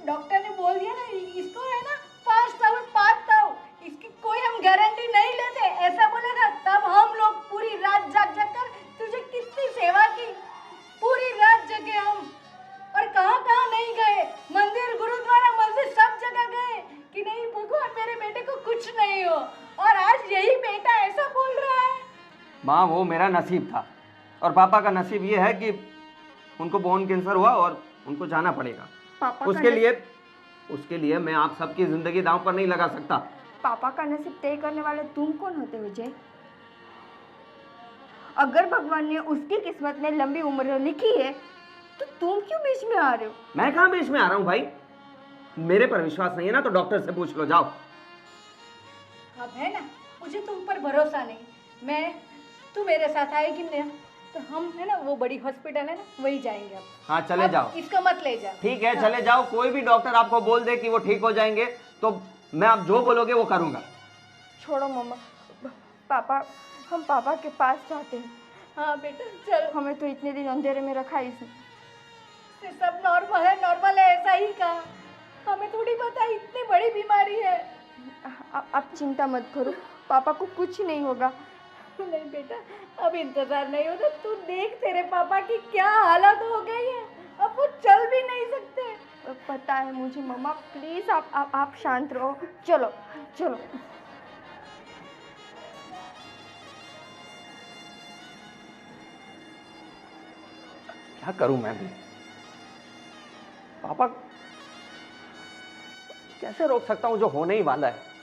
डॉक्टर ने बोल दिया ना इसको है ना 5,000 इसकी कोई हम गारंटी नहीं लेते, ऐसा बोलेगा। तब हम लोग पूरी रात जाग कर तुझे कितनी सेवा की, पूरी रात जगे हम। और कहाँ कहाँ नहीं गए, मंदिर गुरुद्वारा मस्जिद सब जगह गए कि नहीं भगवान मेरे बेटे को कुछ नहीं हो। और आज यही बेटा ऐसा बोल रहा है। माँ वो मेरा नसीब था और पापा का नसीब ये है कि उनको बोन कैंसर हुआ और उनको जाना पड़ेगा। पापा उसके लिए मैं आप सबकी जिंदगी दांव पर नहीं लगा सकता। पापा का नसीब तय करने वाले तुम कौन होते हो जय? अगर भगवान ने उसकी किस्मत में लंबी उम्र लिखी है तो तुम क्यों बीच में आ रहे हो? मैं कहाँ बीच में आ रहा हूँ भाई? मेरे पर विश्वास नहीं है ना तो डॉक्टर से पूछ लो, जाओ। अब है ना, मुझे तुम पर भरोसा नहीं। तू मेरे साथ आएगी ना, तो हम है ना वो बड़ी हॉस्पिटल है ना वही जाएंगे अब। हाँ चले जाओ। इसको मत ले जाओ। ठीक है चले जाओ। कोई भी डॉक्टर आपको बोल दे कि वो ठीक हो जाएंगे तो मैं आप जो बोलोगे वो करूँगा। छोड़ो मम्मा, पापा, हम पापा के पास जाते हैं। हाँ बेटा चल। हमें तो इतने दिन अंधेरे में रखा ही इसने। सब नॉर्मल है ऐसा ही कहा। हमें थोड़ी पता इतनी बड़ी बीमारी है। आप चिंता मत करो, पापा को कुछ नहीं होगा। नहीं बेटा, अब इंतजार नहीं होता। तू देख तेरे पापा की क्या हालत हो गई है, अब वो चल भी नहीं सकते। पता है मुझे मम्मा, प्लीज आप शांत रहो। चलो चलो। क्या करूं मैं भी? पापा कैसे रोक सकता हूं जो होने ही वाला है?